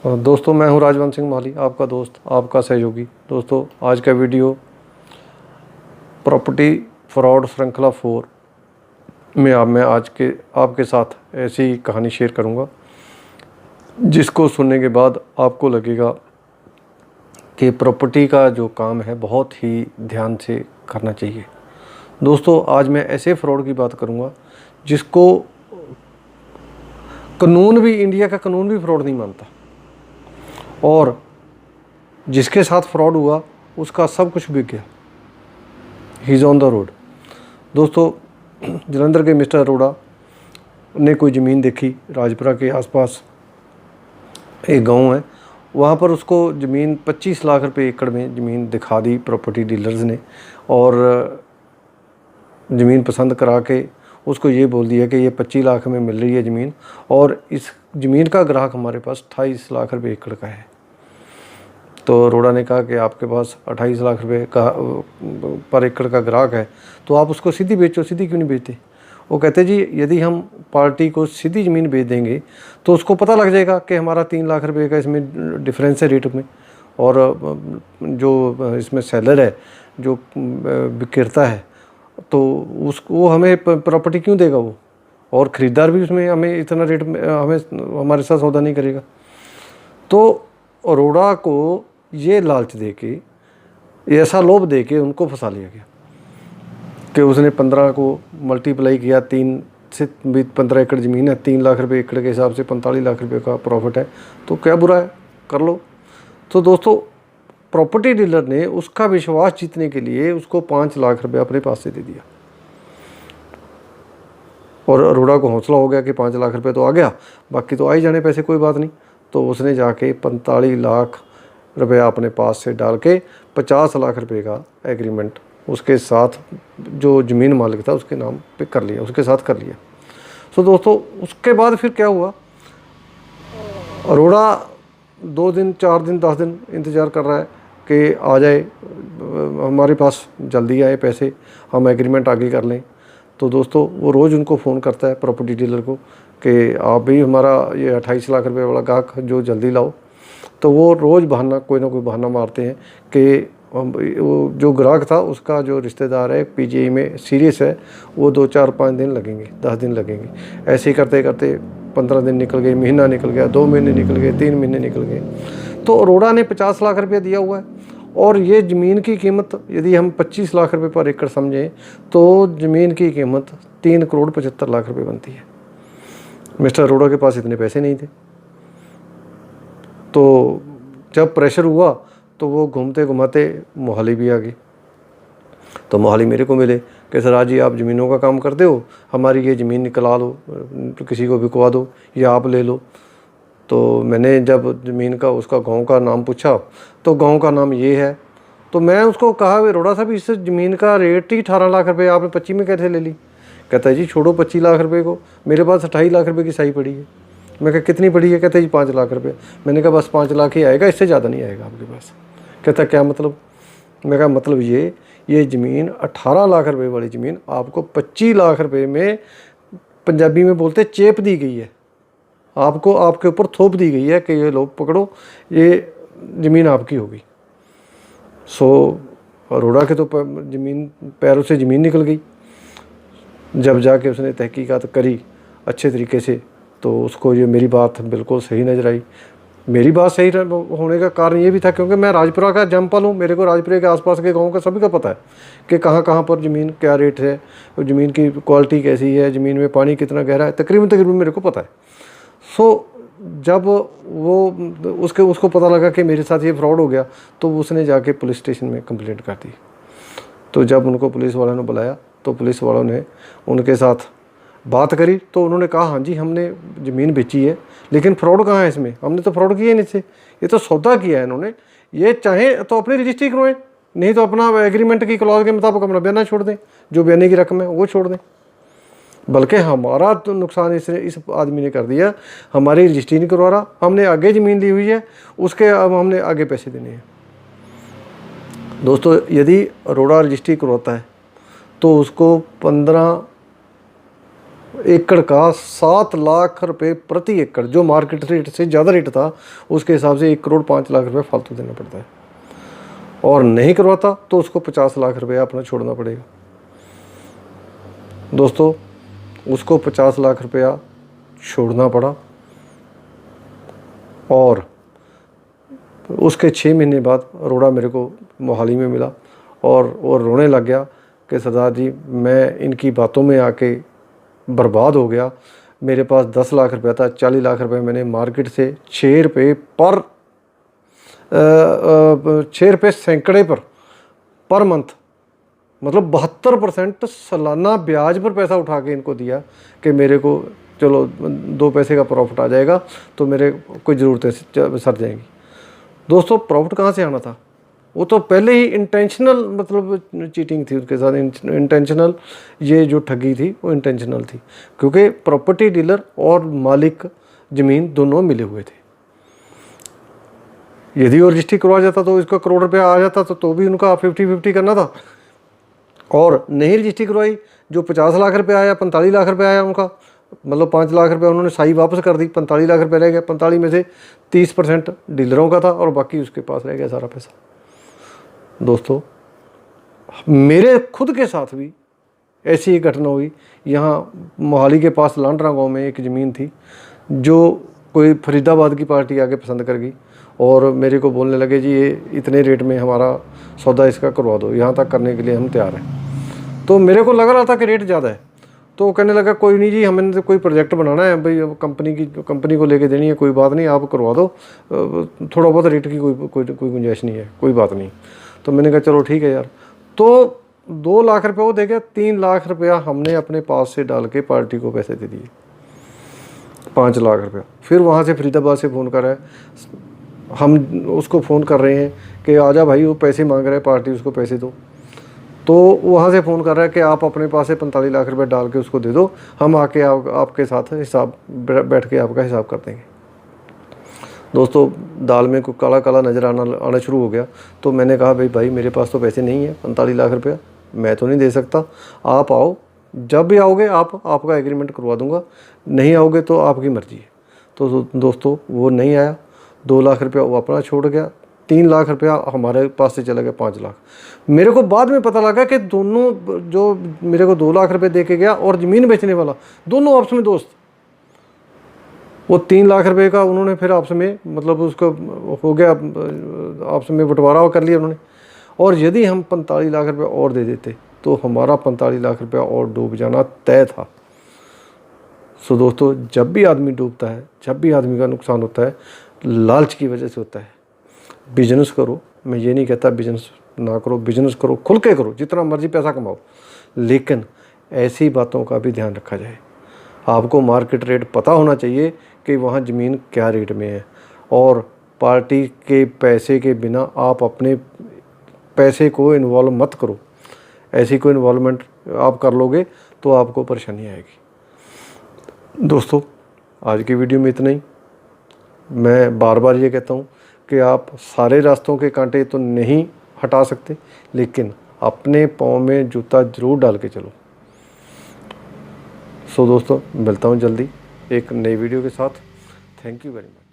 दोस्तों, मैं हूं राजवंश सिंह माली, आपका दोस्त, आपका सहयोगी। दोस्तों, आज का वीडियो प्रॉपर्टी फ्रॉड श्रृंखला 4 में मैं आज के आपके साथ ऐसी कहानी शेयर करूंगा जिसको सुनने के बाद आपको लगेगा कि प्रॉपर्टी का जो काम है बहुत ही ध्यान से करना चाहिए। दोस्तों, आज मैं ऐसे फ्रॉड की बात करूंगा जिसको कानून भी, इंडिया का कानून भी फ्रॉड नहीं मानता, और जिसके साथ फ्रॉड हुआ उसका सब कुछ बिक गया। He is on the road. दोस्तों, जलंधर के मिस्टर अरोड़ा ने कोई ज़मीन देखी, राजपुरा के आसपास एक गांव है, वहाँ पर उसको ज़मीन 25 लाख रुपए एकड़ में ज़मीन दिखा दी प्रॉपर्टी डीलर्स ने, और ज़मीन पसंद करा के उसको ये बोल दिया कि ये 25 लाख में मिल रही है ज़मीन, और इस ज़मीन का ग्राहक हमारे पास 28 लाख रुपए एकड़ का है। तो अरोड़ा ने कहा कि आपके पास 28 लाख रुपए का पर एकड़ का ग्राहक है, तो आप उसको सीधी बेचो। सीधी क्यों नहीं बेचते? वो कहते जी, यदि हम पार्टी को सीधी ज़मीन बेच देंगे तो उसको पता लग जाएगा कि हमारा 3 लाख रुपए का इसमें डिफरेंस है रेट में, और जो इसमें सेलर है, जो विक्रेता है, तो वो हमें प्रॉपर्टी क्यों देगा वो, और ख़रीदार भी उसमें हमें इतना रेट में हमारे साथ सौदा नहीं करेगा। तो अरोड़ा को ये लालच दे के, ऐसा लोभ दे के उनको फंसा लिया गया कि उसने 15 को मल्टीप्लाई किया, 3 से 15 एकड़ ज़मीन है, 3 लाख रुपए एकड़ के हिसाब से 45 लाख रुपए का प्रॉफिट है, तो क्या बुरा है, कर लो। तो दोस्तों, प्रॉपर्टी डीलर ने उसका विश्वास जीतने के लिए उसको 5 लाख रुपए अपने पास से दे दिया, और अरोड़ा को हौसला हो गया कि 5 लाख रुपए तो आ गया, बाकी तो आ ही जाने पैसे, कोई बात नहीं। तो उसने जाके 45 लाख रुपया अपने पास से डाल के 50 लाख रुपए का एग्रीमेंट उसके साथ, जो ज़मीन मालिक था उसके नाम पे कर लिया, उसके साथ कर लिया। तो दोस्तों, उसके बाद फिर क्या हुआ, अरोड़ा 2 दिन, 4 दिन, 10 दिन इंतज़ार कर रहा है कि आ जाए, हमारे पास जल्दी आए पैसे, हम एग्रीमेंट आगे कर लें। तो दोस्तों, वो रोज़ उनको फ़ोन करता है प्रॉपर्टी डीलर को कि आप भी हमारा ये 28 लाख रुपए वाला गाहक जो जल्दी लाओ। तो वो रोज़ बहाना, कोई ना कोई बहाना मारते हैं कि वो जो ग्राहक था उसका जो रिश्तेदार है पीजीआई में सीरियस है, वो 2, 4, 5 दिन लगेंगे, 10 दिन लगेंगे। ऐसे ही करते करते 15 दिन निकल गए, महीना निकल गया, 2 महीने निकल गए, 3 महीने निकल गए। तो अरोड़ा ने 50 लाख रुपया दिया हुआ है, और ये ज़मीन की कीमत यदि हम 25 लाख रुपए पर एकड़ समझें तो ज़मीन की कीमत 3 करोड़ 75 लाख रुपए बनती है। मिस्टर अरोड़ा के पास इतने पैसे नहीं थे, तो जब प्रेशर हुआ तो वो घूमते घुमाते मोहाली भी आ गए। तो मोहाली मेरे को मिले कि सर, आज जी आप ज़मीनों का काम करते हो, हमारी ये ज़मीन निकला लो, किसी को बिकवा दो या आप ले लो। तो मैंने जब ज़मीन का उसका गांव का नाम पूछा तो गांव का नाम ये है। तो मैं उसको कहा, अरोड़ा साहब, इस ज़मीन का रेट ही 18 लाख रुपए, आपने 25 में कैसे ले ली? कहता है जी, छोड़ो 25 लाख रुपए को, मेरे पास 28 लाख रुपए की सही पड़ी है। मैं कहा कितनी पड़ी है? कहता है जी 5 लाख रुपए। मैंने कहा बस 5 लाख ही आएगा, इससे ज़्यादा नहीं आएगा आपके पास। कहता क्या मतलब? मैं कहा मतलब ये ज़मीन 18 लाख रुपए वाली ज़मीन आपको 25 लाख रुपए में, पंजाबी में बोलते चेप दी गई है, आपको आपके ऊपर थोप दी गई है कि ये लो पकड़ो, ये ज़मीन आपकी होगी। सो अरोड़ा के तो ज़मीन, पैरों से ज़मीन निकल गई। जब जाके उसने तहकीकात करी अच्छे तरीके से, तो उसको ये मेरी बात बिल्कुल सही नज़र आई। मेरी बात सही होने का कारण ये भी था क्योंकि मैं राजपुरा का जमपल हूँ, मेरे को राजपुरा के आसपास के गाँव का सभी का पता है कि कहाँ कहाँ पर ज़मीन क्या रेट है, ज़मीन की क्वालिटी कैसी है, ज़मीन में पानी कितना गहरा है, तकरीबन मेरे को पता है। सो जब वो उसको पता लगा कि मेरे साथ ये फ्रॉड हो गया, तो उसने जाके पुलिस स्टेशन में कंप्लेंट कर दी। तो जब उनको पुलिस वालों ने बुलाया तो पुलिस वालों ने उनके साथ बात करी, तो उन्होंने कहा हाँ जी, हमने ज़मीन बेची है, लेकिन फ्रॉड कहाँ है इसमें, हमने तो फ्रॉड किया है इनसे, ये तो सौदा किया है इन्होंने, ये चाहे तो अपनी रजिस्ट्री करवाएं, नहीं तो अपना एग्रीमेंट की क्लॉज के मुताबिक अपना बयाना छोड़ दें, जो बयाने की रकम है वो छोड़ दें। बल्कि हमारा तो नुकसान इस आदमी ने कर दिया, हमारी रजिस्ट्री नहीं करवा रहा, हमने आगे ज़मीन ली हुई है, उसके अब हमने आगे पैसे देने हैं। दोस्तों, यदि अरोड़ा रजिस्ट्री करवाता है तो उसको 15 एकड़ का 7 लाख रुपए प्रति एकड़, जो मार्केट रेट से ज़्यादा रेट था उसके हिसाब से 1,05,00,000 रुपये फालतू देना पड़ता है। और नहीं करवाता तो उसको 50 लाख रुपया अपना छोड़ना पड़ेगा। दोस्तों, उसको 50 लाख रुपया छोड़ना पड़ा और उसके 6 महीने बाद रोड़ा मेरे को मोहाली में मिला और रोने लग गया कि सरदार जी, मैं इनकी बातों में आके बर्बाद हो गया। मेरे पास 10 लाख रुपया था, 40 लाख रुपए मैंने मार्केट से 6 रुपये पर 6 रुपये सैकड़े पर मंथ, मतलब 72% सालाना ब्याज पर पैसा उठा के इनको दिया कि मेरे को चलो 2 पैसे का प्रॉफिट आ जाएगा तो मेरे कोई ज़रूरतें सर जाएंगी। दोस्तों, प्रॉफिट कहाँ से आना था? वो तो पहले ही इंटेंशनल, मतलब चीटिंग थी उसके साथ, इंटेंशनल। ये जो ठगी थी वो इंटेंशनल थी, क्योंकि प्रॉपर्टी डीलर और मालिक ज़मीन दोनों मिले हुए थे। यदि वो रजिस्ट्री करवा जाता तो इसका करोड़ रुपया आ जाता तो भी उनका 50-50 करना था। और नहीं रजिस्ट्री करवाई, जो 50 लाख रुपये आया, 45 लाख रुपये आया उनका, मतलब 5 लाख रुपये उन्होंने साई वापस कर दी, 45 लाख रुपये रह गए। 45 में से 30% डीलरों का था और बाकी उसके पास रह गया सारा पैसा। दोस्तों, मेरे खुद के साथ भी ऐसी एक घटना हुई। यहाँ मोहाली के पास लांडरा गांव में एक ज़मीन थी जो कोई फरीदाबाद की पार्टी आके पसंद कर गई और मेरे को बोलने लगे, जी ये इतने रेट में हमारा सौदा इसका करवा दो, यहाँ तक करने के लिए हम तैयार हैं। तो मेरे को लग रहा था कि रेट ज़्यादा है, तो कहने लगा कोई नहीं जी, हमें तो कोई प्रोजेक्ट बनाना है भाई, कंपनी को लेके देनी है, कोई बात नहीं, आप करवा दो, थोड़ा बहुत रेट की कोई गुंजाइश नहीं है, कोई बात नहीं। तो मैंने कहा चलो ठीक है यार। तो 2 लाख रुपये वो दे गया, 3 लाख रुपया हमने अपने पास से डाल के पार्टी को पैसे दे दिए, 5 लाख रुपया। फिर वहाँ से फरीदाबाद से फ़ोन कर रहा है, हम उसको फ़ोन कर रहे हैं कि आजा भाई, वो पैसे मांग रहा है पार्टी, उसको पैसे दो। तो वहाँ से फ़ोन कर रहा है कि आप अपने पास से 45 लाख रुपये डाल के उसको दे दो, हम आके आपके साथ हिसाब बैठ के आपका हिसाब कर देंगे। दोस्तों, दाल में कोई काला काला नज़र आना शुरू हो गया। तो मैंने कहा भाई मेरे पास तो पैसे नहीं है, 45 लाख रुपया मैं तो नहीं दे सकता, आप आओ, जब भी आओगे आपका एग्रीमेंट करवा दूंगा, नहीं आओगे तो आपकी मर्ज़ी है। तो दोस्तों, वो नहीं आया, 2 लाख रुपया वो अपना छोड़ गया, 3 लाख रुपया हमारे पास से चला गया 5 लाख। मेरे को बाद में पता लगा कि दोनों, जो मेरे को 2 लाख रुपये दे के गया और ज़मीन बेचने वाला, दोनों आपस में दोस्त। वो 3 लाख रुपए का उन्होंने फिर आपस में, मतलब उसको हो गया, आपस में बंटवारा कर लिया उन्होंने। और यदि हम 45 लाख रुपये और दे देते तो हमारा 45 लाख रुपया और डूब जाना तय था। सो दोस्तों, जब भी आदमी डूबता है, जब भी आदमी का नुकसान होता है, लालच की वजह से होता है। बिजनेस करो, मैं ये नहीं कहता बिजनेस ना करो, बिजनेस करो, खुल के करो, जितना मर्जी पैसा कमाओ, लेकिन ऐसी बातों का भी ध्यान रखा जाए। आपको मार्केट रेट पता होना चाहिए कि वहाँ ज़मीन क्या रेट में है, और पार्टी के पैसे के बिना आप अपने पैसे को इन्वॉल्व मत करो। ऐसी कोई इन्वॉल्वमेंट आप कर लोगे तो आपको परेशानी आएगी। दोस्तों, आज की वीडियो में इतना ही। मैं बार बार ये कहता हूँ कि आप सारे रास्तों के कांटे तो नहीं हटा सकते, लेकिन अपने पाँव में जूता ज़रूर डाल के चलो। सो दोस्तों, मिलता हूँ जल्दी एक नई वीडियो के साथ। Thank you very much.